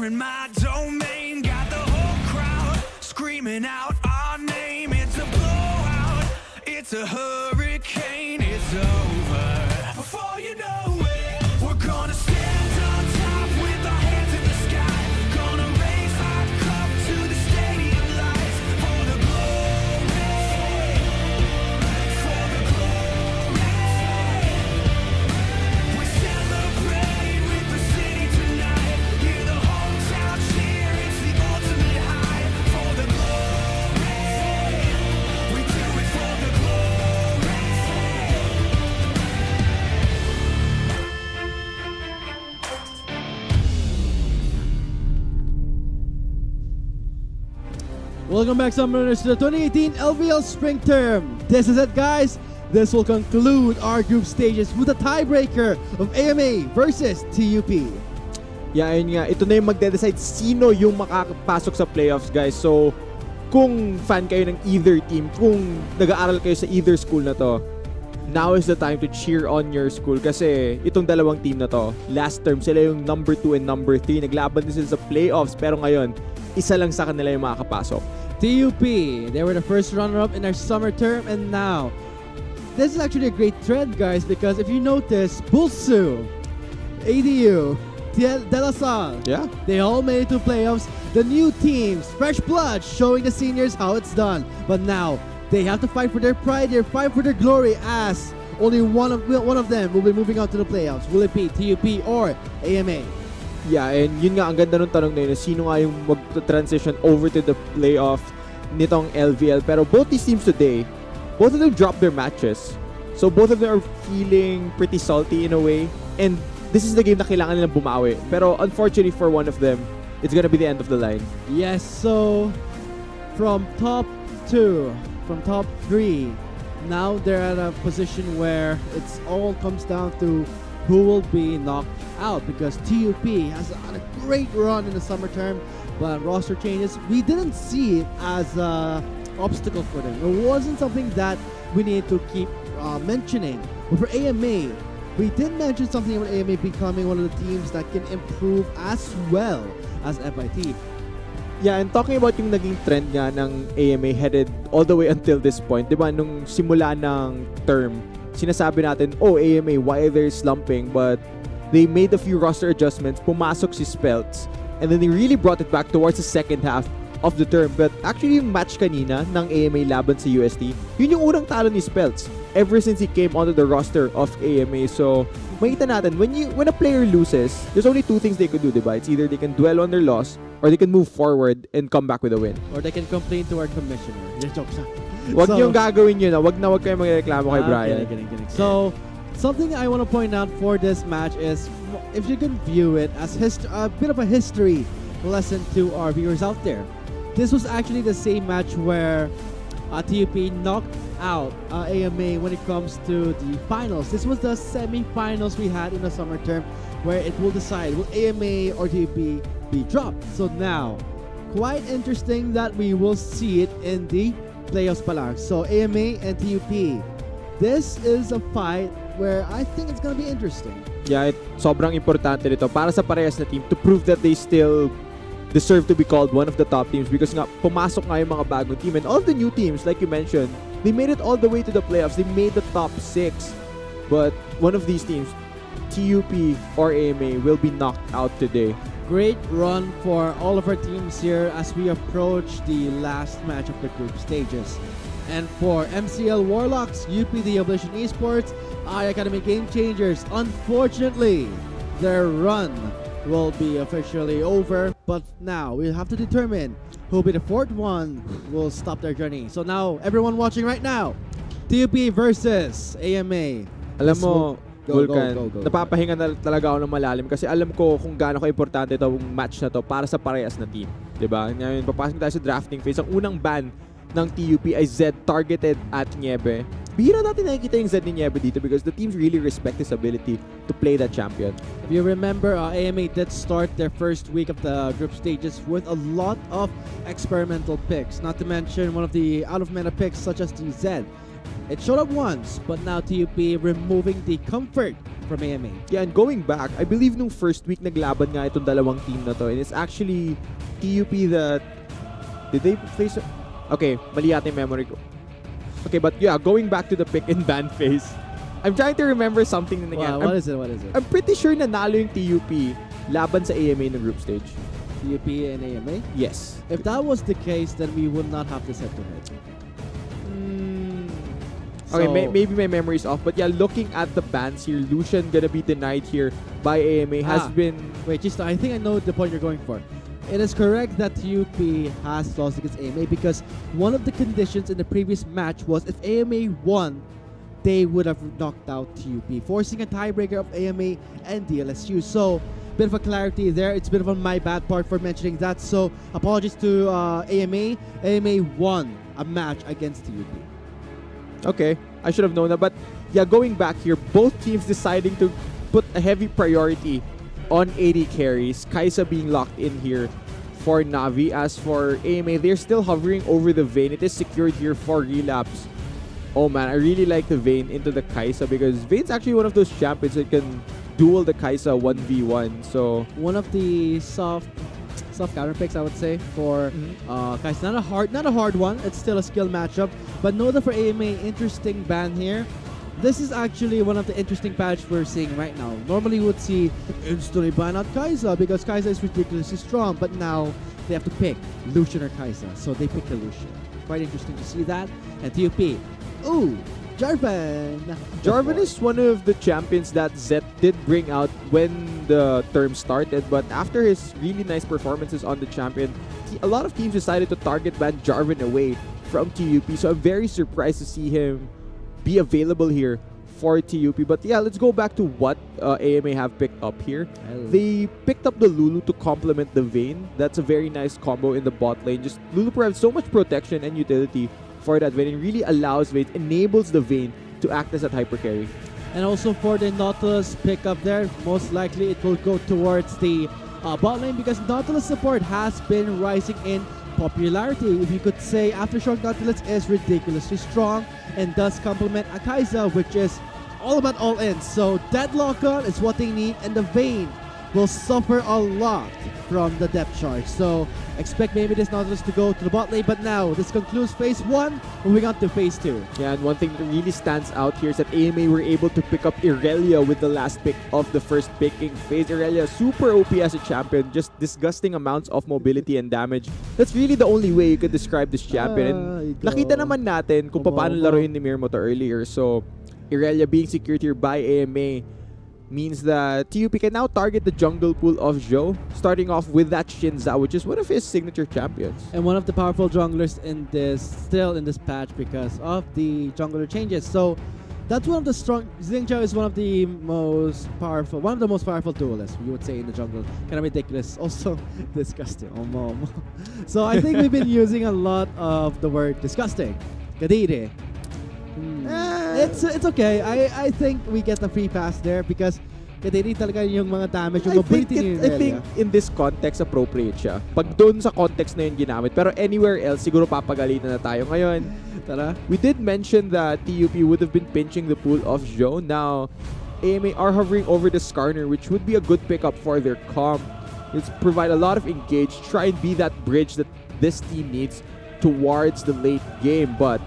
in my domain. Got the whole crowd screaming out our name. It's a blowout, it's a hurricane. It's over before you know it. We're gonna stand on top with our hands in the sky. Gonna raise our cup to the stadium lights. For the glory, for the glory. We celebrate with the city tonight. Hear the hometown cheer, it's the ultimate high. For the glory, we do it for the glory. Welcome back, Summoners, to the 2018 LVL Spring Term. This is it, guys. This will conclude our group stages with a tiebreaker of AMA versus TUP. Yeah, ayun nga. Ito na yung magde-decide sino yung makakapasok sa playoffs, guys. So, kung fan kayo ng either team, kung nag-aaral kayo sa either school na to, now is the time to cheer on your school kasi itong dalawang team na to, last term sila yung number 2 and number 3. Naglaban din sila sa playoffs, pero ngayon, isa lang sa kanila yung makakapasok. TUP, they were the first runner-up in our summer term, and now, this is actually a great trend, guys, because if you notice, Bulsu, ADU, De La Salle, Yeah. they all made it to playoffs. The new teams, fresh blood, showing the seniors how it's done. But now, they have to fight for their pride, they fight for their glory, as only one of them will be moving on to the playoffs. Will it be TUP or AMA? Yeah, and yun nga, ang ganda nung tanong na yun, sino nga yung mag-transition over to the playoff nitong LVL. Pero both these teams today, both of them dropped their matches. So both of them are feeling pretty salty in a way. And this is the game na kailangan nilang bumawi. Pero unfortunately for one of them, it's gonna be the end of the line. Yes, so from top 2, from top 3, now they're at a position where it's all comes down to who will be knocked out, because TUP has had a great run in the summer term, but roster changes, we didn't see it as an obstacle for them. It wasn't something that we need to keep mentioning. But for AMA, we did mention something about AMA becoming one of the teams that can improve as well as FIT. Yeah, and talking about yung naging trend nga ng AMA headed all the way until this point, di ba, nung simula ng term, sinasabi natin, oh, AMA, why they're slumping? But they made a few roster adjustments, pumasok si Speltz, and then they really brought it back towards the second half of the term. But actually, yung match kanina ng AMA laban sa UST, yun yung unang talo ni Speltz ever since he came onto the roster of AMA. So, makita natin, when a player loses, there's only two things they could do, diba? It's either they can dwell on their loss, or they can move forward and come back with a win. Or they can complain to our commissioner. Joke lang. Wag niyong gagawin yun, wag kayo magreklamo kay Brian. Kidding. So, something I want to point out for this match is, if you can view it as a bit of a history lesson to our viewers out there. This was actually the same match where TUP knocked out AMA when it comes to the finals. This was the semi-finals we had in the summer term, where it will decide, will AMA or TUP be dropped? So now, quite interesting that we will see it in the playoffs pa lang. So AMA and TUP, this is a fight where I think it's gonna be interesting. Yeah, sobrang importante nito para sa parehas na team to prove that they still deserve to be called one of the top teams, because nga pumasok nga yung mga bagong team, and all the new teams, like you mentioned, they made it all the way to the playoffs. They made the top 6, but one of these teams, TUP or AMA, will be knocked out today. Great run for all of our teams here as we approach the last match of the group stages. And for MCL Warlocks, UP The Evolution Esports, iAcademy Game Changers, unfortunately, their run will be officially over. But now we'll have to determine who will be the fourth one will stop their journey. So now, everyone watching right now, TUP versus AMA. Alam mo, Vulcan, go. napapahinga na talaga ako ng malalim kasi alam ko kung gaano ka-importante itong match na to para sa parehas na team. Diba? Ngayon, papasok tayo sa drafting phase. Ang unang ban ng TUP ay Z targeted at Niebe. Bihira natin nakikita yung Z ni Niebe dito because the teams really respect his ability to play that champion. If you remember, AMA did start their first week of the group stages with a lot of experimental picks, not to mention one of the out-of-meta picks such as the Z. It showed up once, but now TUP removing the comfort from AMA. Yeah, and going back, I believe nung first week naglaban nga itong dalawang team na to, and it's actually TUP that... Did they play... Okay, mali yata yung memory ko. Okay, but yeah, going back to the pick and ban phase, I'm trying to remember something na nangyari. Wow, what is it? I'm pretty sure nanalo yung TUP laban sa AMA ng group stage. TUP and AMA? Yes. If that was the case, then we would not have this head-to-head. Okay, maybe my memory is off, but yeah, looking at the bans here, Lucian gonna be denied here by AMA has been... Wait, just I think I know the point you're going for. It is correct that TUP has lost against AMA because one of the conditions in the previous match was if AMA won, they would have knocked out TUP, forcing a tiebreaker of AMA and DLSU. So, bit of a clarity there. It's a bit of my bad part for mentioning that. So, apologies to AMA. AMA won a match against TUP. Okay, I should have known that. But yeah, going back here, both teams deciding to put a heavy priority on AD carries. Kaisa being locked in here for Navi. As for AMA, they're still hovering over the Vayne. It is secured here for Relapse. Oh man, I really like the Vayne into the Kaisa because Vayne's actually one of those champions that can duel the Kaisa 1v1. So one of the soft counter picks, I would say, for Kaisa. Not a hard one. It's still a skill matchup. But know that for AMA, interesting ban here. This is actually one of the interesting patches we're seeing right now. Normally, you would see instantly ban out Kaisa because Kaisa is ridiculously strong. But now they have to pick Lucian or Kaisa, so they pick the Lucian. Quite interesting to see that. And TUP, ooh, Jarvan. Jarvan is one of the champions that Zet did bring out when the term started, but after his really nice performances on the champion, a lot of teams decided to target ban Jarvan away from TUP. So I'm very surprised to see him be available here for TUP. But yeah, let's go back to what AMA have picked up here. They picked up the Lulu to complement the Vayne. That's a very nice combo in the bot lane. Just Lulu provides so much protection and utility for that Vayne. It really allows Vayne, enables the Vayne to act as a hyper carry. And also for the Nautilus pickup there, most likely it will go towards the bot lane because Nautilus support has been rising in popularity. If you could say, Aftershock Nautilus is ridiculously strong and does complement a Kaisa, which is all about all in. So Deadlock on is what they need, and the Vayne will suffer a lot from the depth charge. So expect maybe this Nautilus to go to the bot lane, but now this concludes phase 1, moving on to phase 2. Yeah, and one thing that really stands out here is that AMA were able to pick up Irelia with the last pick of the first picking phase. Irelia, super OP as a champion, just disgusting amounts of mobility and damage. That's really the only way you could describe this champion. And nakita naman natin kung paano laruin ni Mirmo to earlier. So Irelia being secured here by AMA means that TUP can now target the jungle pool of Zhou, starting off with that Shinza, which is one of his signature champions. And one of the powerful junglers in this patch because of the jungler changes. So that's one of the strong... Xingqiao is one of the most powerful duelists, you would say, in the jungle. Kind of ridiculous. Also disgusting. So I think we've been using a lot of the word disgusting. Kadiri. It's okay. I think we get the free pass there because Kadiri talaga yung mga damage, yung mobility ni Irelia. I think in this context, appropriate siya. Pag doon sa context na yun ginamit. Pero anywhere else, siguro papagalitan na tayo. Ngayon, tara. We did mention that TUP would have been pinching the pool of Zhou. Now, AMA are hovering over the Skarner, which would be a good pickup for their comp. It's provide a lot of engage, try and be that bridge that this team needs towards the late game. But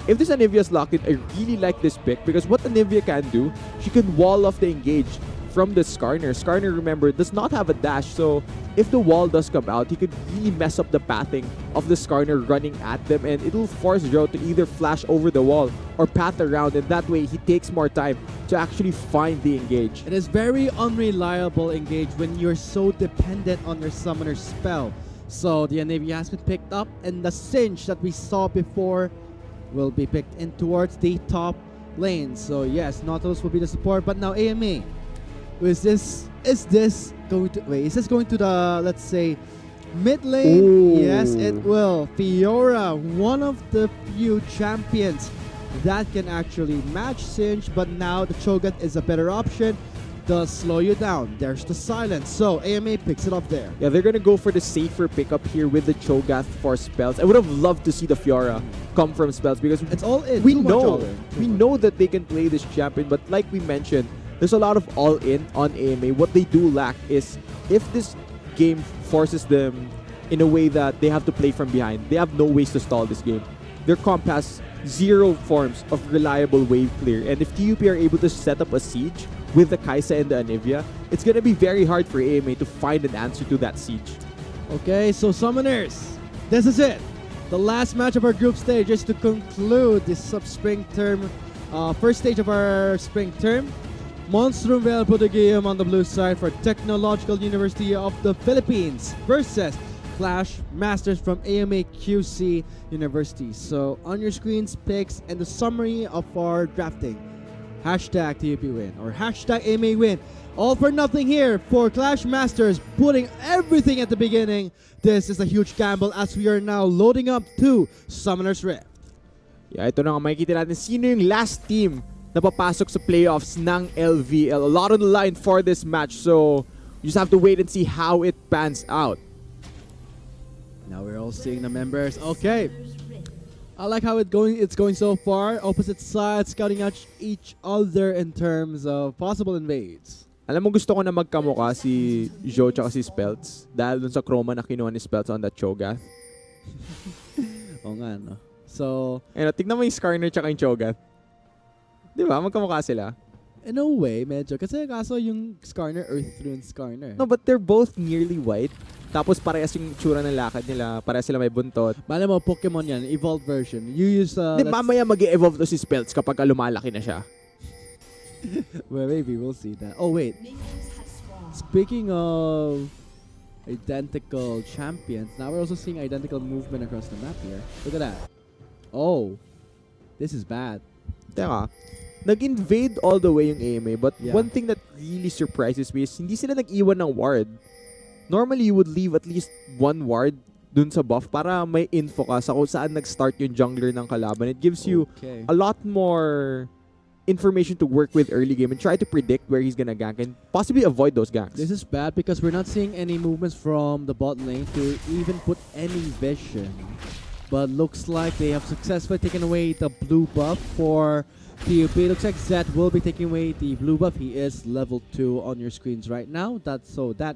if this Anivia's locked in, I really like this pick because what Anivia can do, she can wall off the engage from the Skarner. Skarner, remember, does not have a dash, so if the wall does come out, he could really mess up the pathing of the Skarner running at them, and it'll force Zhou to either flash over the wall or path around, and that way he takes more time to actually find the engage. It is very unreliable engage when you're so dependent on your summoner spell. So the Anivia has been picked up, and the Singe that we saw before will be picked in towards the top lane. So yes, Nautilus will be the support, but now AMA. Is this going to the, let's say, mid lane? Ooh. Yes, it will. Fiora, one of the few champions that can actually match Singe, but now the Cho'Gath is a better option. Does slow you down. There's the silence. So AMA picks it up there. Yeah, they're gonna go for the safer pickup here with the Cho'Gath for spells. I would have loved to see the Fiora come from spells because it's all in. We know that they can play this champion, but like we mentioned, There's a lot of all-in on AMA. What they do lack is if this game forces them in a way that they have to play from behind, they have no ways to stall this game. Their comp has zero forms of reliable wave clear, and if TUP are able to set up a siege with the Kaisa and the Anivia, it's gonna be very hard for AMA to find an answer to that siege. Okay, so Summoners, this is it. The last match of our group stage is to conclude this spring term, first stage of our spring term. Monstrum Vale Putugium on the blue side for Technological University of the Philippines versus Clash Masters from AMA QC University. So on your screens, picks and the summary of our drafting. Hashtag TUP win or hashtag AMA win. All for nothing here for Clash Masters, putting everything at the beginning. This is a huge gamble as we are now loading up to Summoner's Rift. Yeah, ito na nga makikita natin sino yung last team na papasok sa playoffs ng LVL. A lot on the line for this match, so you just have to wait and see how it pans out. Now we're all seeing the members. Okay. I like how it's going so far. Opposite sides scouting out each other in terms of possible invades. Alam mo, gusto ko na magkamukha si Jo tsaka si Speltz dahil dun sa chroma na kinuha ni Speltz on that Cho'Gath. Oo nga, no? So, tignan mo yung Skarner tsaka yung Cho'Gath. Di ba? Magkamukha sila. In a way, medyo. Kasi kaso yung Skarner, Earthrune Skarner. No, but they're both nearly white. Tapos parehas yung tsura ng lakad nila. Parehas sila may buntot. Bale mo, Pokemon yan. Evolved version. You use... mamaya mag-e-evolve to si Speltz kapag lumalaki na siya. Well, maybe we'll see that. Oh, wait. Speaking of identical champions, now we're also seeing identical movement across the map here. Look at that. Oh. This is bad. Teka. Nag-invade all the way yung AMA, but yeah. One thing that really surprises me is hindi sila nag-iwan ng ward. Normally, you would leave at least one ward dun sa buff para may info ka sa kung saan nag-start yung jungler ng kalaban. It gives you a lot more information to work with early game and try to predict where he's gonna gank and possibly avoid those ganks. This is bad because we're not seeing any movements from the bot lane to even put any vision. But looks like they have successfully taken away the blue buff for TUP. Looks like Zed will be taking away the blue buff. He is level 2 on your screens right now. That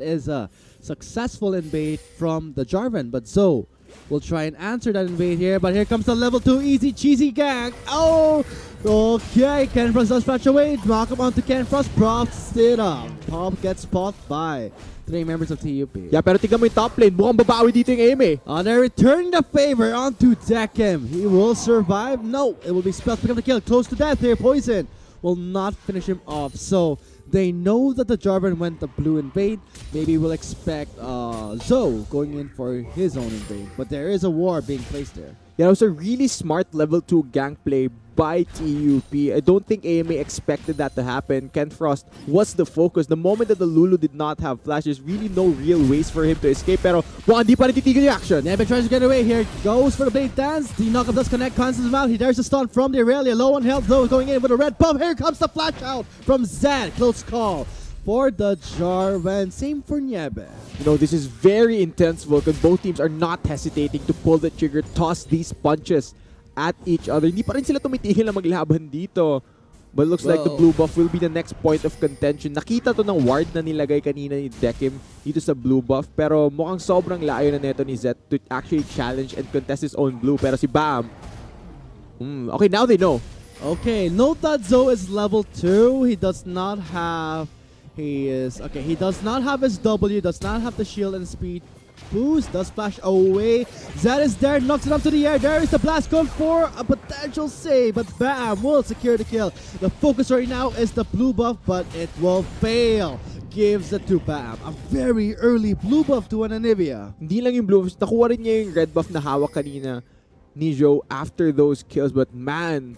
is a successful invade from the Jarvan. But Zoe will try and answer that invade here. But here comes the level 2 easy cheesy gank. Oh! Okay, Kenfrost does patch away. Knock him onto Kenfrost. Props it up. Pop gets popped by 3 members of TUP. Yeah, pero tignan mo yung top lane. Mukhang babawi dito yung AMA. They're returning the favor onto Dekem. He will survive. No, it will be Spells pick up the kill. Close to death here. Poison will not finish him off. So they know that the Jarvan went the blue invade. Maybe we'll expect Zoe going in for his own invade. But there is a war being placed there. Yeah, it was a really smart level 2 gank play by TUP. I don't think AMA expected that to happen. Kenfrost was the focus. The moment that the Lulu did not have flash, there's really no real ways for him to escape. Pero mukhang di pa rin titigil yung action. Nebek tries to get away here. Goes for the blade dance. The knockup does connect. Cancels him out. He dares to stun from the Aurelia. Low on health though. Going in with a red pump. Here comes the flash out from Zed. Close call for the Jarvan. Same for Niebe. You know, this is very intense because both teams are not hesitating to pull the trigger, toss these punches at each other. Hindi pa rin sila tumitigil na maglaban dito. But looks like the blue buff will be the next point of contention. Nakita to ng ward na nilagay kanina ni Dekim dito sa blue buff. Pero mukhang sobrang layo na neto ni Zed to actually challenge and contest his own blue. Pero si Bam, okay, now they know. Okay, note that Zoe is level 2. He does not have... He does not have his W, does not have the shield and speed boost, does flash away. Zed is there, knocks it up to the air. There is the blast going for a potential save, but Bam will secure the kill. The focus right now is the blue buff, but it will fail. Gives it to Bam. A very early blue buff to an Anivia. Hindi lang yung blue buff, nakuha rin niya yung red buff na hawak kanina ni Joe after those kills, but man,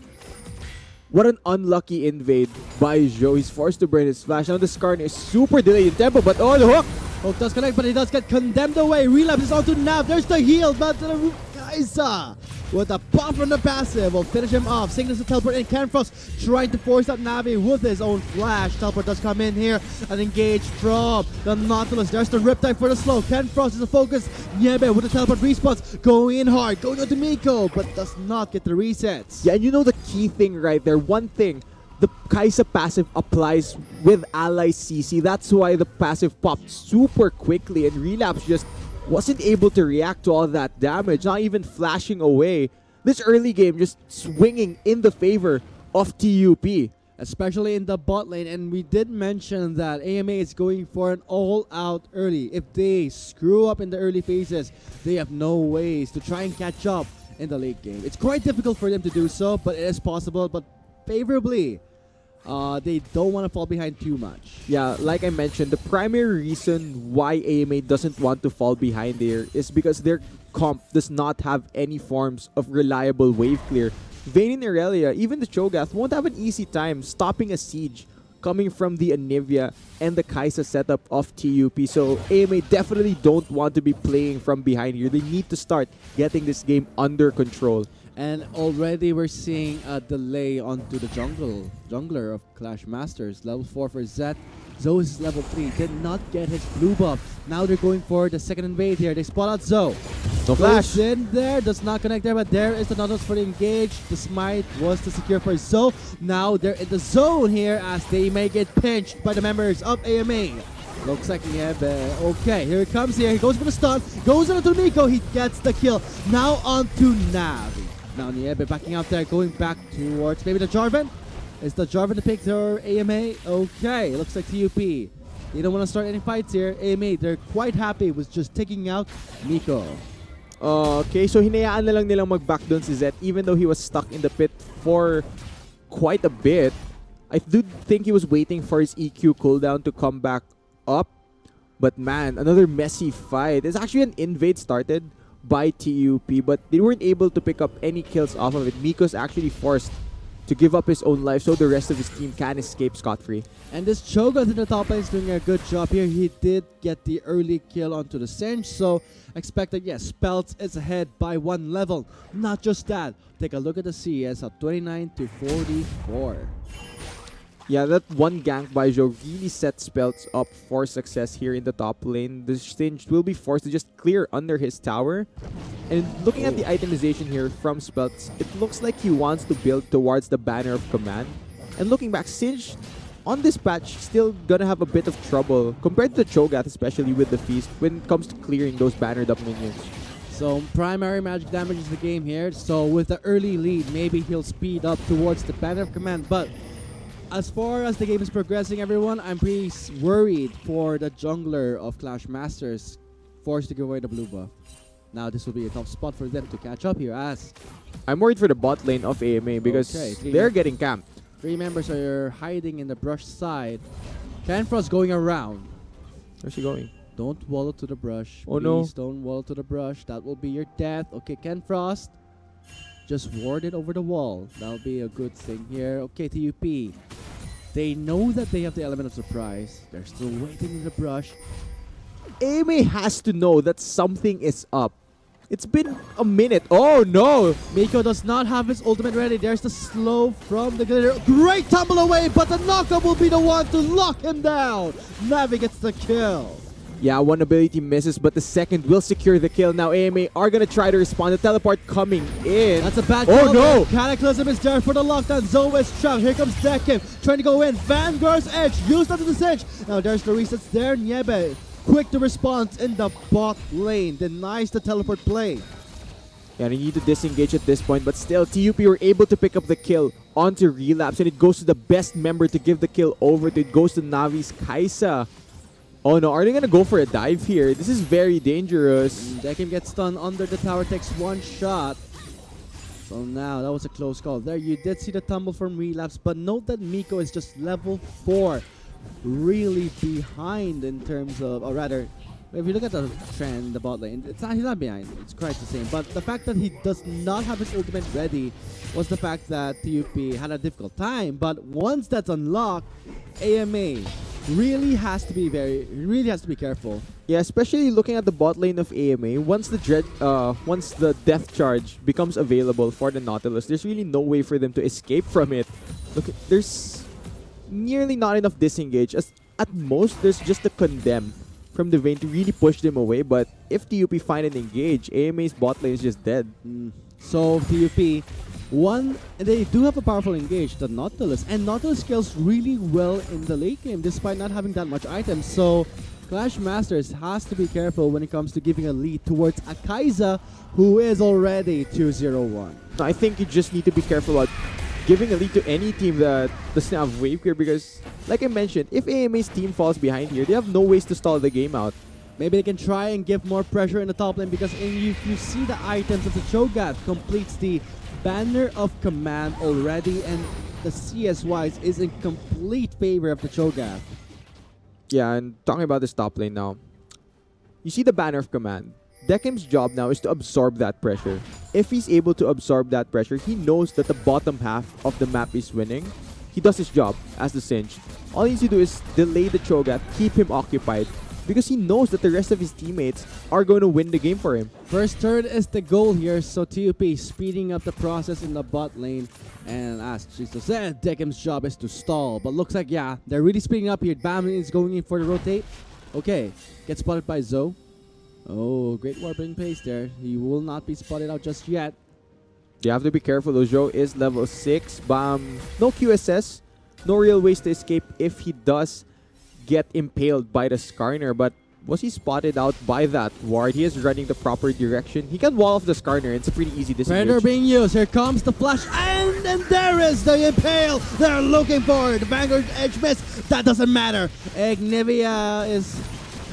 what an unlucky invade by Joe. He's forced to burn his flash. Now the Skarner is super delayed in tempo, but oh, the hook! Hook does connect, but he does get condemned away. Relapses onto Nav. There's the heal, but the Kaisa with a pop from the passive will finish him off. Signals to teleport in. Kenfrost trying to force out Navi with his own flash. Teleport does come in here and engage from the Nautilus. There's the Riptide for the slow. Kenfrost is the focus. Niebe with the teleport respawns. Going in hard. Going on to Miko, but does not get the resets. Yeah, and you know the key thing right there. One thing the Kaisa passive applies with ally CC. That's why the passive popped super quickly, and Relapse just wasn't able to react to all that damage, not even flashing away. This early game just swinging in the favor of TUP. Especially in the bot lane, and we did mention that AMA is going for an all-out early. If they screw up in the early phases, they have no ways to try and catch up in the late game. It's quite difficult for them to do so, but it is possible. But favorably, they don't want to fall behind too much. Yeah, like I mentioned, the primary reason why AMA doesn't want to fall behind there is because their comp does not have any forms of reliable wave clear. Vayne and Irelia, even the Cho'Gath, won't have an easy time stopping a siege coming from the Anivia and the Kaisa setup of TUP. So AMA definitely don't want to be playing from behind here. They need to start getting this game under control. And already we're seeing a delay onto the jungler of Clash Masters. Level 4 for Zed. Zoe is level 3. Did not get his blue buff. Now they're going for the second invade here. They spot out Zoe. No flash. Goes in there. Does not connect there, but there is the Nautilus for the engage. The smite was to secure for Zoe. Now they're in the zone here as they may get pinched by the members of AMA. Looks like Niebe. Okay, here it comes here. He goes for the stun. Goes into Nico. He gets the kill. Now onto Navi. Now Niebe backing out there, going back towards maybe the Jarvan. Is the Jarvan the pick for AMA? Okay, looks like TUP. They don't want to start any fights here. AMA, they're quite happy with just taking out Nico. Okay, so hinayaan na lang nilang mag-back doon si Zed even though he was stuck in the pit for quite a bit. I do think he was waiting for his EQ cooldown to come back up. But man, another messy fight. It's actually an invade started by TUP, but they weren't able to pick up any kills off of it. Miko's actually forced to give up his own life so the rest of his team can escape scot-free. And this Cho'Gath in the top lane is doing a good job here. He did get the early kill onto the Singe, so expected, yes, Spells is ahead by 1 level. Not just that, take a look at the CS at 29 to 44. Yeah, that one gank by Joe really set Spells up for success here in the top lane. The Singe will be forced to just clear under his tower. And looking at the itemization here from Spells, it looks like he wants to build towards the Banner of Command. And looking back, Singe on this patch still gonna have a bit of trouble compared to the Cho'Gath, especially with the Feast, when it comes to clearing those bannered up minions. So primary magic damage is the game here. So with the early lead, maybe he'll speed up towards the Banner of Command. But as far as the game is progressing, everyone, I'm pretty worried for the jungler of Clash Masters, forced to give away the blue buff. Now this will be a tough spot for them to catch up here as I'm worried for the bot lane of AMA because they're getting camped. 3 members are hiding in the brush side. Canfrost going around. Where's he going? Don't wallow to the brush. Oh Please no. don't wallow to the brush. That will be your death. Okay, Canfrost. Just ward it over the wall. That'll be a good thing here. Okay, TUP. They know that they have the element of surprise. They're still waiting in the brush. AMA has to know that something is up. It's been a minute. Oh no! Miko does not have his ultimate ready. There's the slow from the glitter. Great tumble away, but the knockup will be the one to lock him down. Navi gets the kill. Yeah, one ability misses, but the second will secure the kill. Now AMA are gonna try to respond. The teleport coming in. That's a bad Oh call. no! Cataclysm is there for the lockdown. Zoe is trapped. Here comes Dekim trying to go in. Vanguard's edge. Used onto the Singe. Now there's the resets there. Niebe quick to response in the bot lane. Denies the teleport play. Yeah, they need to disengage at this point, but still, TUP were able to pick up the kill onto Relapse, and it goes to the best member to give the kill over to. It goes to Navi's Kaisa. Oh no, are they gonna go for a dive here? This is very dangerous. Dekim gets stunned under the tower, takes 1 shot. So now, that was a close call. There, you did see the tumble from Relapse, but note that Miko is just level 4. Really behind in terms of, or rather, if you look at the trend, the bot lane, he's not behind. It's quite the same. But the fact that he does not have his ultimate ready was the fact that TUP had a difficult time. But once that's unlocked, AMA really has to be careful. Yeah, especially looking at the bot lane of AMA. Once the death charge becomes available for the Nautilus, there's really no way for them to escape from it. Look, there's nearly not enough disengage. At most, there's just a condemn from the Vayne to really push them away. But if TUP find an engage, AMA's bot lane is just dead. So TUP One, they do have a powerful engage, the Nautilus, and Nautilus scales really well in the late game despite not having that much items. So Clash Masters has to be careful when it comes to giving a lead towards a Kai'Sa who is already 2-0-1. I think you just need to be careful about giving a lead to any team that doesn't have wave clear because, like I mentioned, if AMA's team falls behind here, they have no ways to stall the game out. Maybe they can try and give more pressure in the top lane because if you see the items of the Cho'Gath completes the Banner of Command already, and the CS-wise is in complete favor of the Cho'Gath. Yeah, and talking about this top lane now, you see the Banner of Command. Dekim's job now is to absorb that pressure. If he's able to absorb that pressure, he knows that the bottom half of the map is winning. He does his job as the Singe. All he needs to do is delay the Cho'Gath, keep him occupied, because he knows that the rest of his teammates are going to win the game for him. First turret is the goal here, so TUP speeding up the process in the bot lane. And as Jesus said, Dekim's job is to stall. But looks like, yeah, they're really speeding up here. Bam is going in for the rotate. Okay, gets spotted by Zoe. Oh, great warping pace there. He will not be spotted out just yet. You have to be careful though. Zhou is level 6. Bam. No QSS. No real ways to escape if he does get impaled by the Skarner. But was he spotted out by that ward? He is running the proper direction. He can wall off the Skarner. It's a pretty easy disengage. Predator being used. Here comes the flash. And there is the impale. They're looking for it. Vanguard edge miss. That doesn't matter. Ignivia is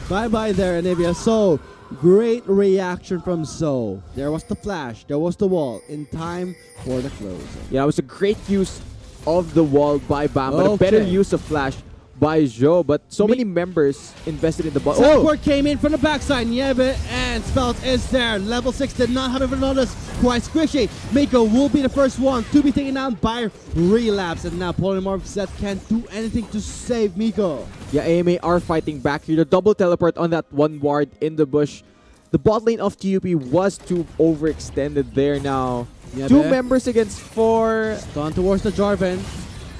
bye-bye there, Ignivia. So great reaction from Zoe. There was the flash. There was the wall in time for the close. Yeah, it was a great use of the wall by Bam, but a better use of flash by Zhou. But so many members invested in the ball. Teleport came in from the backside. Nieve and Spelt is there. Level 6 did not have even noticed. Quite squishy. Miko will be the first one to be taken down by Relapse. And now Polymorph Zed can't do anything to save Miko. Yeah, AMA are fighting back here. The double teleport on that one ward in the bush. The bot lane of TUP was too overextended there now. Two members against 4. Stun towards the Jarvan.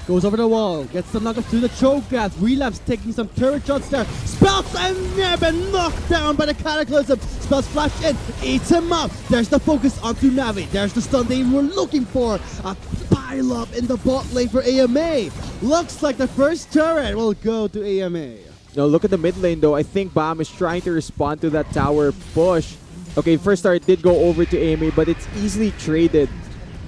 Goes over the wall. Gets the knockup to the Cho'Gath. Relapse taking some turret shots there. Spells and Navi knocked down by the Cataclysm. Spells flash in. Eats him up. There's the focus onto Navi. There's the stun they were looking for. A pile up in the bot lane for AMA. Looks like the first turret will go to AMA. Now look at the mid lane though. I think Bam is trying to respond to that tower push. Okay, first start did go over to AMA, but it's easily traded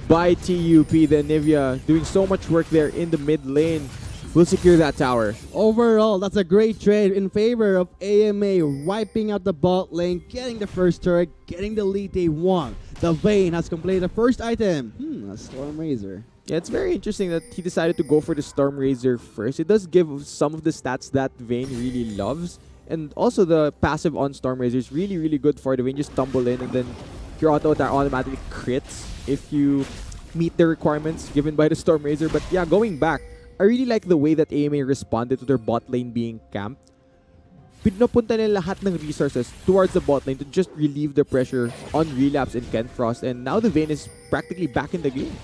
by TUP. The Nivea doing so much work there in the mid lane will secure that tower. Overall, that's a great trade in favor of AMA, wiping out the bot lane, getting the first turret, getting the lead they want. The Vayne has completed the first item. A Storm Razor. Yeah, it's very interesting that he decided to go for the Storm Razor first. It does give some of the stats that Vayne really loves. And also the passive on Storm Razor is really, really good for the Vayne. Just tumble in and then your auto attack automatically crits if you meet the requirements given by the Storm Razor. But yeah, going back, I really like the way that AMA responded to their bot lane being camped. Pinapunta nila lahat ng resources towards the bot lane to just relieve the pressure on Relapse and Kenfrost. And now the Vayne is practically back in the game.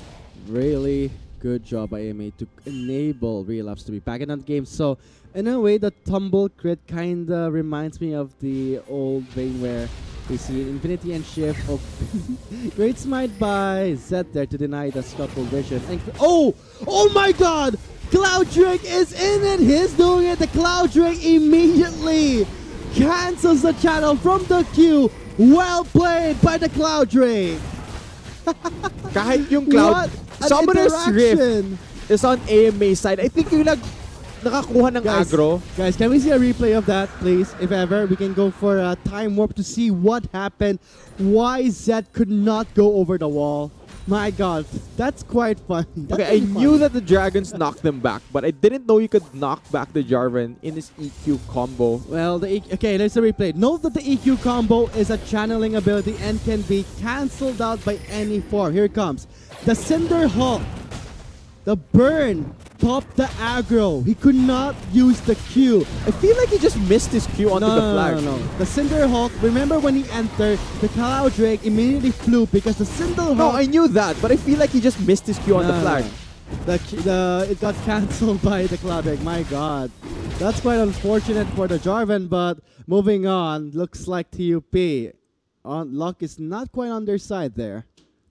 Really good job by AMA to enable Relapse to be back in that game. So in a way, the tumble crit kinda reminds me of the old Vayne where we see Infinity and Shift. Oh, great smite by Zed there to deny the Scuttle Vision. And oh my god! Cloud Drake is in it! He's doing it! The Cloud Drake immediately cancels the channel from the queue. Well played by the Cloud Drake! Kahit yung Cloud, Summoner's Rift is on AMA's side. I think yung nakakuha ng aggro. Guys, can we see a replay of that, please? If ever, we can go for a time warp to see what happened. Why Zed could not go over the wall. My god, that's quite fun. I knew that the Dragons knocked them back, but I didn't know you could knock back the Jarvan in his EQ combo. Well, okay, let's replay. Note that the EQ combo is a channeling ability and can be cancelled out by any form. Here it comes. The Cinder Hulk. The burn topped the aggro. He could not use the Q. I feel like he just missed his Q onto the flag. No. The Cinder Hulk, remember when he entered, the Cloud Drake immediately flew because the Cinder Hulk... No, I knew that, but I feel like he just missed his Q on the flag. It got cancelled by the Cloud Drake. My god. That's quite unfortunate for the Jarvan, but moving on, looks like TUP. Luck is not quite on their side there.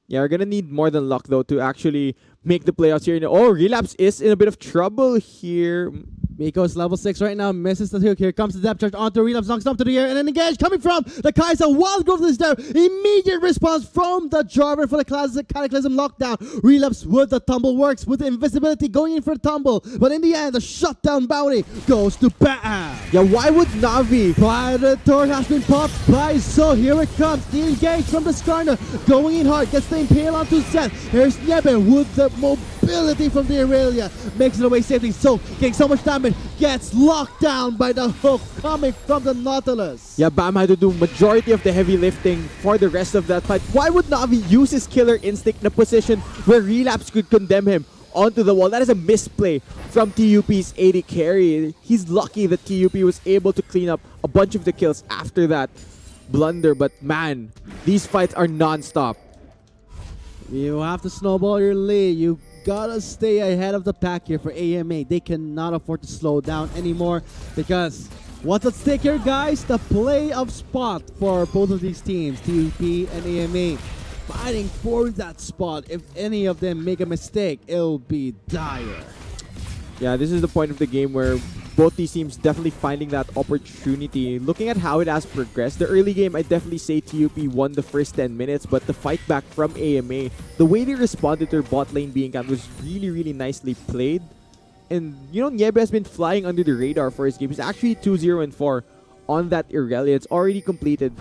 Yeah, we're gonna need more than luck though to actually make the playoffs here. Oh, Relapse is in a bit of trouble here. Miko's level 6 right now, misses the hook. Here comes the depth charge onto Relapse, knocks up to the air, and then engage coming from the Kai'Sa. Wild growth is there. Immediate response from the Jarvan for the classic Cataclysm lockdown. Relapse with the tumble works, with the invisibility going in for the tumble. But in the end, the shutdown bounty goes to Bam. Yeah, why would Navi? Predator has been popped by Zo. Here it comes. The engage from the Skarner. Going in hard. Gets the impale onto Zed. Here's Nieben with the mobility from the Aurelia. Makes it away safely. So, getting so much damage. Gets locked down by the hook coming from the Nautilus. Yeah, Bam had to do majority of the heavy lifting for the rest of that fight. Why would Navi use his killer instinct in a position where Relapse could condemn him onto the wall? That is a misplay from TUP's AD carry. He's lucky that TUP was able to clean up a bunch of the kills after that blunder. But man, these fights are non-stop. You have to snowball your lead. You gotta stay ahead of the pack here for AMA. They cannot afford to slow down anymore because what's at stake here, guys? The playoff spot for both of these teams, TUP and AMA, fighting for that spot. If any of them make a mistake, it'll be dire. Yeah, this is the point of the game where both these teams definitely finding that opportunity. Looking at how it has progressed, the early game, I definitely say TUP won the first 10 minutes, but the fight back from AMA, the way they responded to their bot lane being camped was really, really nicely played. And, you know, Niebe has been flying under the radar for his game. He's actually 2-0-4 on that Irelia. It's already completed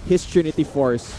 his Trinity Force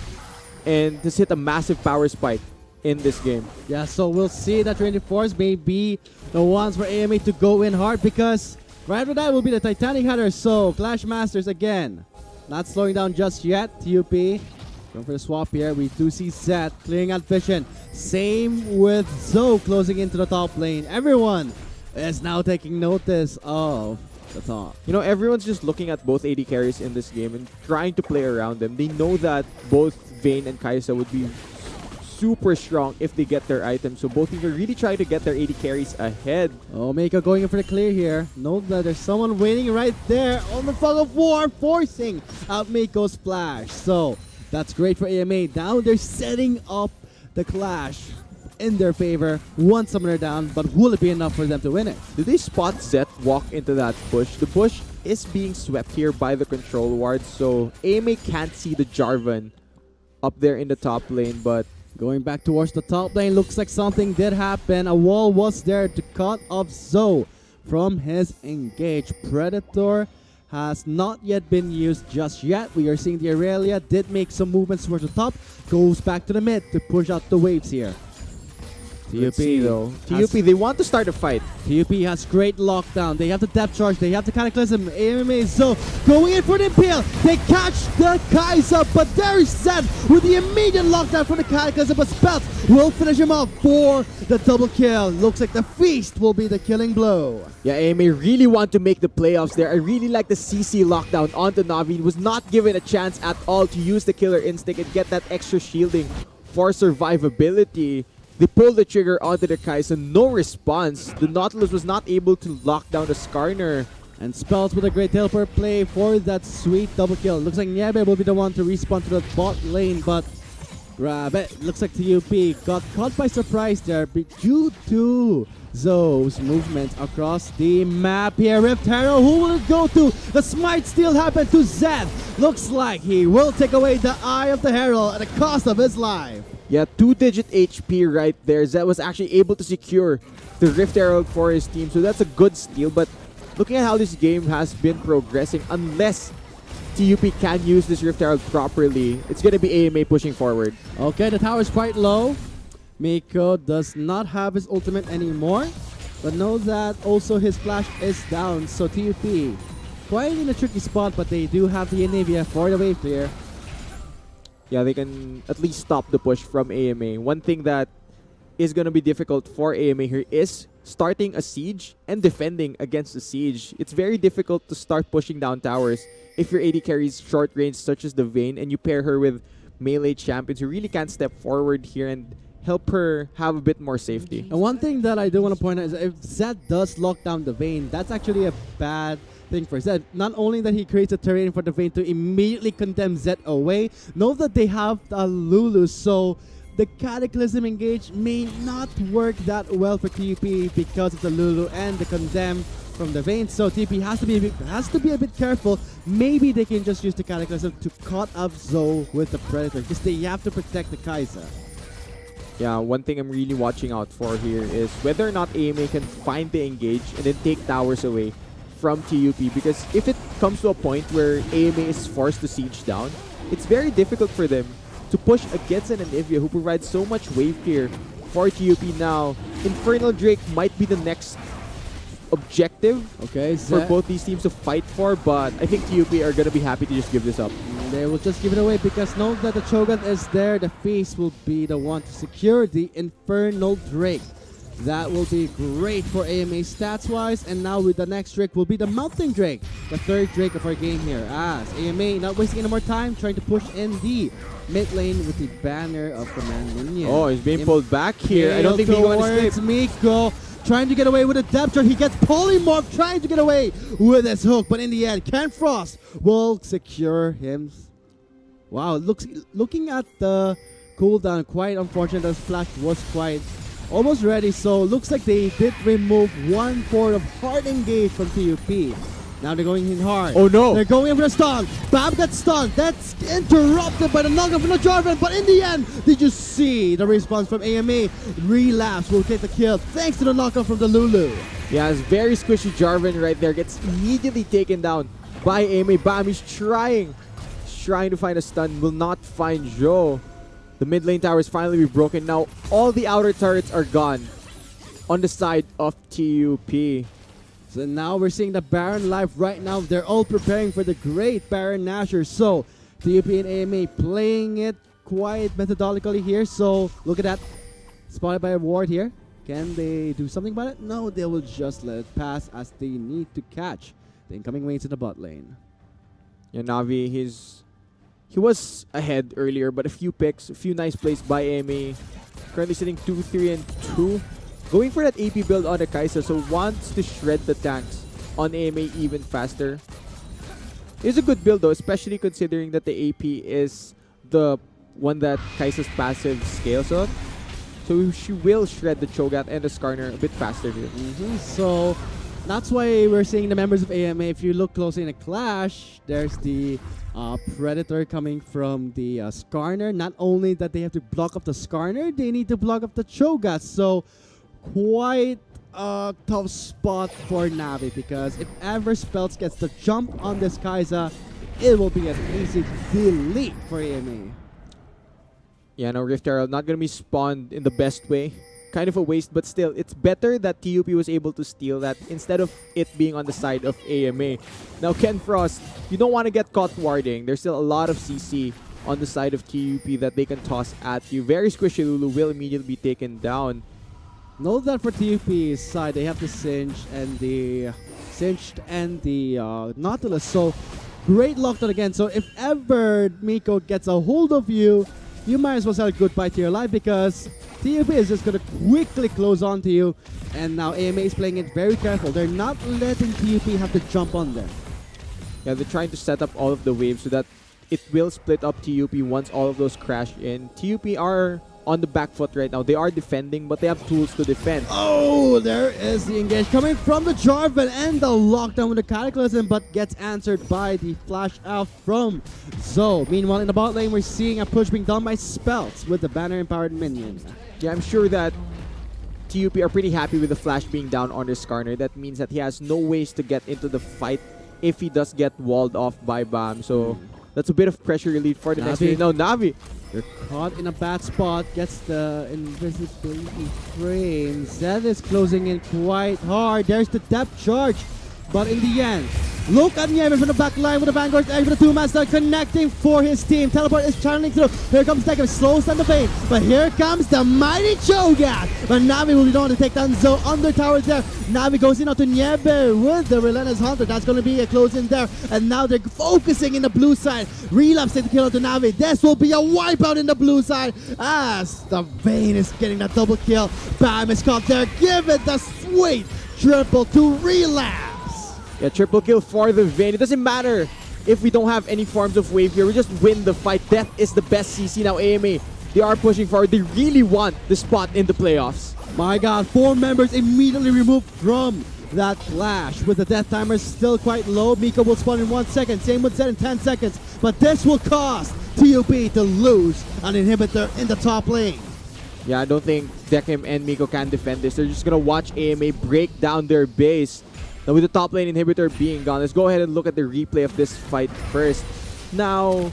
and has hit a massive power spike in this game. Yeah, so we'll see that Trinity Force may be the ones for AMA to go in hard because right after that will be the Titanic Hunter. So Clash Masters again, not slowing down just yet. TUP going for the swap here. We do see Zed clearing out vision. Same with Zo closing into the top lane. Everyone is now taking notice of the top. You know, everyone's just looking at both AD carries in this game and trying to play around them. They know that both Vayne and Kai'Sa would be super strong if they get their items. So both teams are really trying to get their AD carries ahead. Oh, Mako going in for the clear here. Note that there's someone waiting right there on the fog of war, forcing out Mako's flash. So that's great for AMA. Now they're setting up the clash in their favor. One summoner down, but will it be enough for them to win it? Did they spot Zet walk into that bush? The bush is being swept here by the control ward, so AMA can't see the Jarvan up there in the top lane, but going back towards the top lane, looks like something did happen. A wall was there to cut off Zo from his engage. Predator has not yet been used just yet. We are seeing the Aurelia did make some movements towards the top. Goes back to the mid to push out the waves here. TUP though. TUP, they want to start a fight. TUP has great lockdown. They have the depth charge. They have the Cataclysm. AMA Zo going in for the impale. They catch the Kai'Sa, but there is Zed with the immediate lockdown from the Cataclysm. But Spells will finish him off for the double kill. Looks like the feast will be the killing blow. Yeah, AMA really want to make the playoffs there. I really like the CC lockdown onto Navi. He was not given a chance at all to use the killer instinct and get that extra shielding for survivability. They pulled the trigger onto the Kai'Sa, no response. The Nautilus was not able to lock down the Skarner. And Spells with a great teleport play for that sweet double kill. Looks like Niebe will be the one to respawn to the bot lane, but grab it. Looks like TUP got caught by surprise there due to Zo's movement across the map here. Rift Herald, who will it go to? The smite still happened to Zed. Looks like he will take away the eye of the Herald at the cost of his life. Yeah, 2-digit HP right there. Zed was actually able to secure the Rift Herald for his team, so that's a good steal. But looking at how this game has been progressing, unless TUP can use this Rift Herald properly, it's going to be AMA pushing forward. Okay, the tower is quite low. Miko does not have his ultimate anymore, but know that also his flash is down. So TUP quite in a tricky spot, but they do have the Anivia for the wave clear. Yeah, they can at least stop the push from AMA. One thing that is going to be difficult for AMA here is starting a siege and defending against the siege. It's very difficult to start pushing down towers if your AD carries short range such as the Vayne and you pair her with melee champions who really can't step forward here and help her have a bit more safety. And one thing that I do want to point out is if Zed does lock down the Vayne, that's actually a bad thing for Zed. Not only that he creates a terrain for the Vayne to immediately condemn Zed away, know that they have a Lulu, so the Cataclysm engage may not work that well for TUP because of the Lulu and the Condemn from the Vayne. So TUP has to be a bit careful. Maybe they can just use the Cataclysm to cut up Zoe with the Predator because they have to protect the Kai'Sa. Yeah, one thing I'm really watching out for here is whether or not AMA can find the engage and then take towers away from TUP, because if it comes to a point where AMA is forced to siege down, it's very difficult for them to push against an Anivia who provides so much wave clear for TUP now. Infernal Drake might be the next objective for both these teams to fight for, but I think TUP are going to be happy to just give this up. They will just give it away because know that the Cho'Gath is there. The Face will be the one to secure the Infernal Drake. That will be great for AMA stats-wise, and now with the next Drake will be the Mountain Drake, the third Drake of our game here. As AMA not wasting any more time, trying to push in the mid lane with the banner of Command Minion. Oh, he's being pulled back here. I don't think Miko towards Miko, trying to get away with a depth charge. He gets polymorph, trying to get away with his hook, but in the end, Ken Frost will secure him. Wow, looking at the cooldown, quite unfortunate. That Flash was quite almost ready, so looks like they did remove one port of hard engage from TUP. Now they're going in hard. Oh no! They're going in for a stun. Bam gets stunned. That's interrupted by the knockup from the Jarvan. But in the end, did you see the response from AMA? Relapse will take the kill thanks to the knockup from the Lulu. Yeah, it's very squishy Jarvan right there. Gets immediately taken down by AMA. Bam, he's trying to find a stun. Will not find Joe. The mid lane tower is finally broken. Now all the outer turrets are gone on the side of TUP. So now we're seeing the Baron live right now. They're all preparing for the great Baron Nashor. So TUP and AMA playing it quite methodically here. So look at that. Spotted by a ward here. Can they do something about it? No, they will just let it pass as they need to catch the incoming waves in the bot lane. Yeah, Navi, he was ahead earlier, but a few picks, a few nice plays by AMA. Currently sitting 2-3 and 2. Going for that AP build on the Kai'Sa, so wants to shred the tanks on AMA even faster. It's a good build though, especially considering that the AP is the one that Kai'Sa's passive scales on. So she will shred the Cho'Gath and the Skarner a bit faster here. So that's why we're seeing the members of AMA. If you look closely in a clash, there's the Predator coming from the Skarner. Not only that they have to block up the Skarner, they need to block up the Cho'Gath. So quite a tough spot for Navi, because if ever Spells gets the jump on this Kai'Sa, it will be an easy delete for AMA. Yeah, no, Rift Herald not going to be spawned in the best way. Kind of a waste, but still, it's better that TUP was able to steal that instead of it being on the side of AMA. Now, Ken Frost, you don't want to get caught warding. There's still a lot of CC on the side of TUP that they can toss at you. Very squishy Lulu will immediately be taken down. Note that for TUP's side, they have the Singed and the Nautilus. So great lockdown again. So if ever Miko gets a hold of you, you might as well say goodbye to your life, because TUP is just going to quickly close on to you. And now AMA is playing it very careful. They're not letting TUP have to jump on them. Yeah, they're trying to set up all of the waves so that it will split up TUP once all of those crash in. TUP are on the back foot right now. They are defending, but they have tools to defend. Oh, there is the engage coming from the Jarvan and the lockdown with the Cataclysm, but gets answered by the flash out from Zoe. Meanwhile, in the bot lane, we're seeing a push being done by Spells with the banner-empowered minion. Yeah, I'm sure that TUP are pretty happy with the flash being down on his Skarner. That means that he has no ways to get into the fight if he does get walled off by Bam. So that's a bit of pressure relief for the next game. Now, Navi, they're caught in a bad spot, gets the invisibility frame. Zed is closing in quite hard. There's the depth charge. But in the end, look at Nieve from the back line with the Vanguard's egg for the two-man start connecting for his team. Teleport is channeling through. Here comes Tekken, slows down the Vayne. But here comes the mighty Cho'Gath. But Navi will be the one to take down Zoe under tower there. Navi goes in onto Nieve with the Relentless Hunter. That's going to be a close in there. And now they're focusing in the blue side. Relapse take the kill onto Navi. This will be a wipeout in the blue side as the Vayne is getting that double kill. Bam is caught there. Give it the sweet triple to Relapse. Yeah, triple kill for the Vayne. It doesn't matter if we don't have any forms of wave here. We just win the fight. Death is the best CC now. AMA They are pushing forward. They really want the spot in the playoffs. My God, 4 members immediately removed from that clash. With the death timer still quite low, Miko will spawn in 1 second. Same with Zed in 10 seconds. But this will cost TUP to lose an inhibitor in the top lane. Yeah, I don't think Dekim and Miko can defend this. They're just gonna watch AMA break down their base. Now with the top lane inhibitor being gone, let's go ahead and look at the replay of this fight first. Now,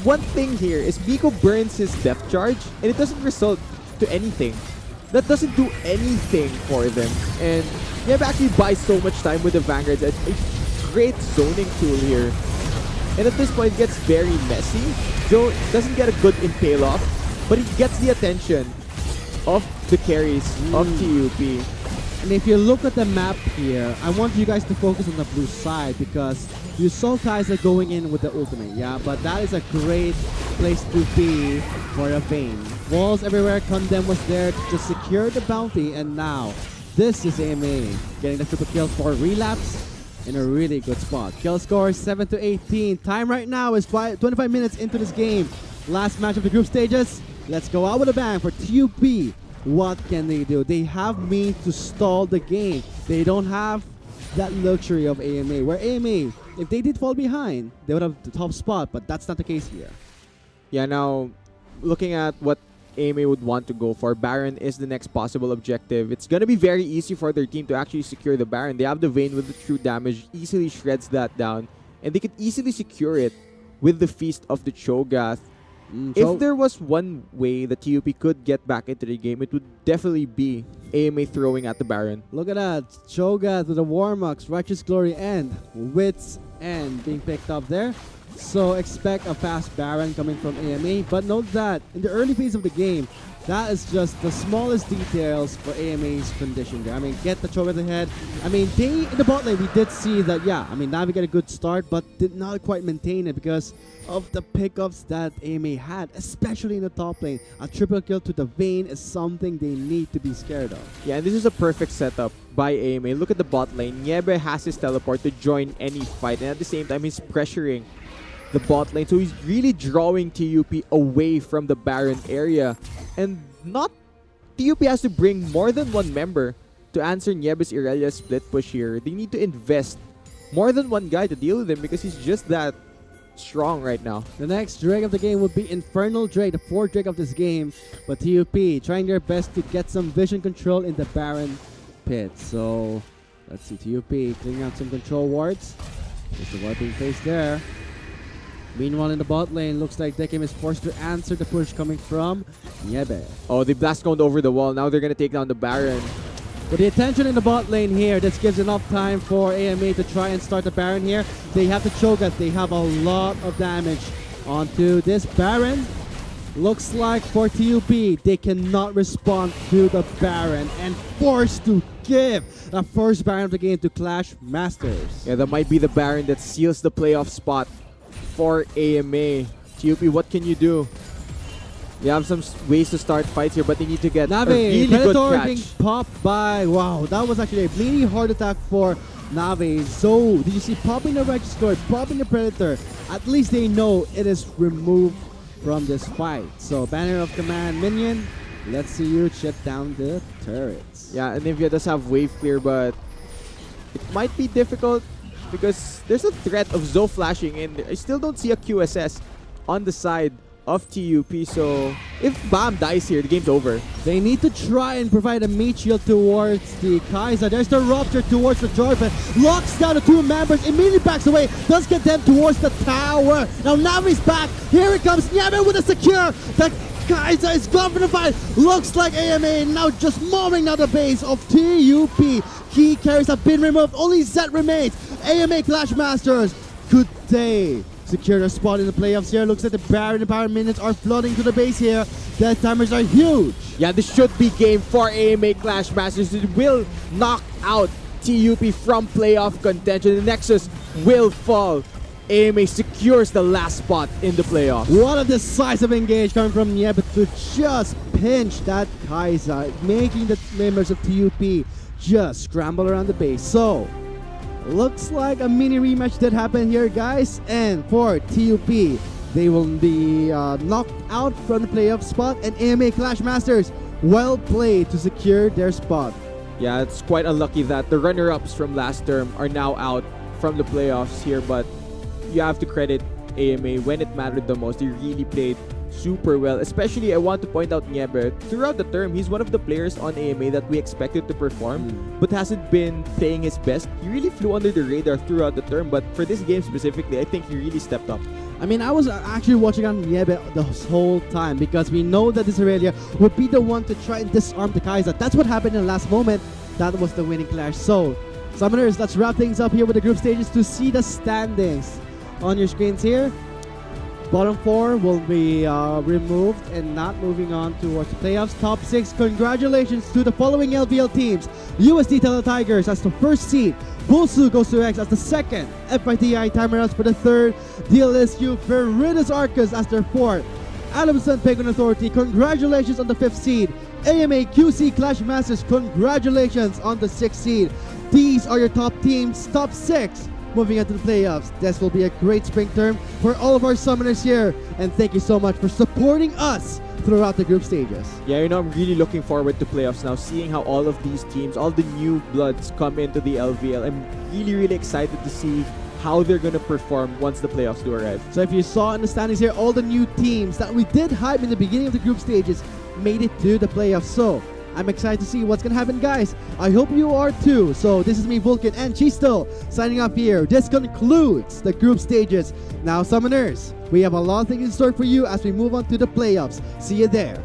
one thing here is Miko burns his death charge and it doesn't result to anything. That doesn't do anything for them. And Yeb actually buys so much time with the Vanguards. It's a great zoning tool here. And at this point, it gets very messy. Joe doesn't get a good impale off, but he gets the attention of the carries of TUP. And if you look at the map here, I want you guys to focus on the blue side because you saw Kaiser going in with the ultimate, yeah? But that is a great place to be for a Vayne. Walls everywhere, Condemn was there to just secure the bounty, and now this is AMA getting the triple kill for Relapse in a really good spot. Kill score 7-18. Time right now is 25 minutes into this game. Last match of the group stages. Let's go out with a bang for TUP. What can they do? They have means to stall the game. They don't have that luxury of AMA. Where AMA, if they did fall behind, they would have the top spot, but that's not the case here. Yeah, now looking at what AMA would want to go for, Baron is the next possible objective. It's going to be very easy for their team to actually secure the Baron. They have the Vayne with the true damage, easily shreds that down, and they could easily secure it with the Feast of the Cho'Gath. If there was one way that TUP could get back into the game, it would definitely be AMA throwing at the Baron. Look at that. Cho'Gath with the Warmux, Righteous Glory, and Wits End being picked up there. So expect a fast Baron coming from AMA. But note that in the early phase of the game, that is just the smallest details for AMA's condition there. I mean, get the Cho'Gath ahead. I mean, in the bot lane, we did see that, yeah, I mean, Navi got a good start, but did not quite maintain it because of the pickups that AMA had, especially in the top lane. A triple kill to the Vayne is something they need to be scared of. Yeah, and this is a perfect setup by AMA. Look at the bot lane. Niebe has his teleport to join any fight, and at the same time, he's pressuring the bot lane. So he's really drawing TUP away from the Baron area. And TUP has to bring more than one member to answer Niebe's Irelia split push here. They need to invest more than one guy to deal with him because he's just that strong right now. The next Drake of the game would be Infernal Drake, the 4th Drake of this game. But TUP trying their best to get some vision control in the Baron pit. So let's see, TUP clearing out some control wards. There's the ward being placed there. Meanwhile, in the bot lane, looks like Dekim is forced to answer the push coming from Niebe. Oh, they blast coned over the wall. Now they're going to take down the Baron. With the attention in the bot lane here, this gives enough time for AMA to try and start the Baron here. They have the Cho'Gath. They have a lot of damage onto this Baron. Looks like for TUP, they cannot respond to the Baron and forced to give the first Baron of the game to Clash Masters. Yeah, that might be the Baron that seals the playoff spot for AMA. TUP, what can you do? They have some ways to start fights here, but they need to get Navi, a really good Predator being catch. popped by, wow, that was actually a really hard attack for Navi. So, did you see popping the Righteous Glory, popping the Predator? At least they know it is removed from this fight. So, Banner of Command minion, let's see you shut down the turrets. Yeah, and Nivea does have wave clear, but it might be difficult because there's a threat of Zo flashing in. I still don't see a QSS on the side of TUP, so if Bam dies here, the game's over. They need to try and provide a meat shield towards the Kaiser. There's the Rupture towards the Jordan. Locks down the 2 members, immediately backs away, does get them towards the tower. Now Navi's back, here it comes, Niebe with a secure. The Kaiser is gone for the fight. Looks like AMA now just mowing down the base of TUP. Key carries have been removed, only Zed remains. AMA Clash Masters, could they secure a spot in the playoffs here? Looks like the Baron and Baron minions are flooding to the base here. Death timers are huge. Yeah, this should be game for AMA Clash Masters. It will knock out TUP from playoff contention. The Nexus will fall. AMA secures the last spot in the playoffs. What a decisive engage coming from Niebe to just pinch that Kaiser, making the members of TUP just scramble around the base. So, looks like a mini rematch did happen here, guys. And for TUP, They will be knocked out from the playoff spot, and AMA Clash Masters well played to secure their spot. Yeah, it's quite unlucky that the runner-ups from last term are now out from the playoffs here, but you have to credit AMA when it mattered the most. They really played super well. Especially, I want to point out Niebe. Throughout the term, he's one of the players on AMA that we expected to perform, but hasn't been playing his best. He really flew under the radar throughout the term, but for this game specifically, I think he really stepped up. I mean, I was actually watching on Niebe the whole time because we know that this Aurelia would be the one to try and disarm the Kaiser. That's what happened in the last moment. That was the winning clash. So, Summoners, let's wrap things up here with the group stages to see the standings on your screens here. Bottom 4 will be removed and not moving on towards the playoffs. Top 6, congratulations to the following LVL teams. USD Tele Tigers as the first seed. Bulsu goes to X as the second. FITI Tamaras for the third. DLSU Veritas Arcus as their fourth. Adamson Penguin Authority, congratulations on the fifth seed. AMA QC Clash Masters, congratulations on the sixth seed. These are your top teams, top 6. Moving on to the playoffs. This will be a great spring term for all of our summoners here. And thank you so much for supporting us throughout the group stages. Yeah, I'm really looking forward to playoffs now, seeing how all of these teams, all the new bloods come into the LVL. I'm really excited to see how they're going to perform once the playoffs do arrive. So if you saw in the standings here, all the new teams that we did hype in the beginning of the group stages made it to the playoffs. So I'm excited to see what's going to happen, guys. I hope you are too. So this is me, Vulcan, and Chisto signing off here. This concludes the group stages. Now, Summoners, we have a lot of things in store for you as we move on to the playoffs. See you there.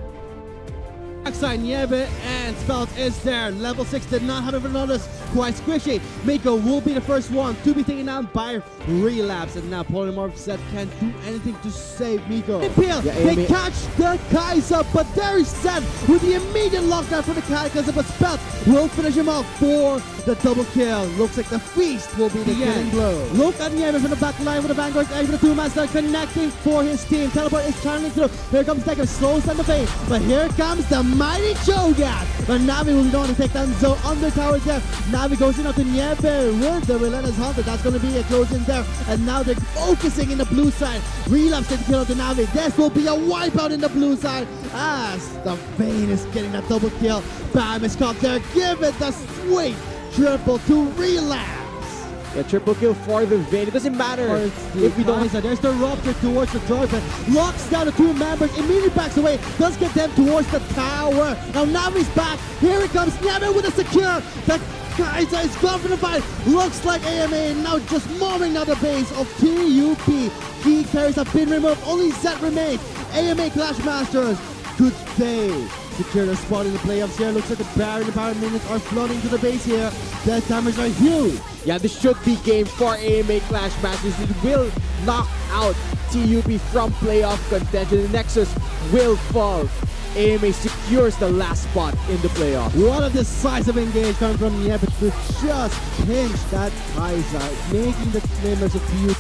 Backside Niebe and Spelt is there. Level 6 did not have even noticed. Quite squishy. Mako will be the first one to be taken down by Relapse. And now Polymorph Set can't do anything to save Miko. They catch the Kaiser, but there is Set with the immediate lockdown for the Kaiser, but Spelt will finish him off for the double kill. Looks like the feast will be the killing blow. Look at Niebe from the back line with the Vanguard Egg for the two-man start connecting for his team. Teleport is channeling through. Here comes Decker, slows down the pace, but here comes the mighty Cho'Gath. But Navi will be going to take down Zoe under tower death. Navi goes in onto Niebe with the Relentless Hunter. That's going to be a close in there. And now they're focusing in the blue side. Relapse takes kill onto Navi. This will be a wipeout in the blue side as the Vayne is getting that double kill. Bam is caught there. Give it the sweet triple to Relapse. Yeah, triple kill for the Vayne. It doesn't matter if we don't. There's the rupture towards the Jordan. Locks down the two members. Immediately backs away. Does get them towards the tower. Now Navi's back. Here it comes. Navi with a secure. The Kaiser is gone from the fight. Looks like AMA now just mobbing down the base of TUP. Key carries have been removed. Only Zed remains. AMA Clash Masters. Could they secure the spot in the playoffs here? Looks like the Baron and the Baron minions are flooding to the base here. Death timers are huge. Yeah, this should be game for AMA Clash Masters. It will knock out TUP from playoff contention. The Nexus will fall. AMA secures the last spot in the playoff. What a decisive engage coming from Niebe to just pinch that Kaiser, making the members of TUP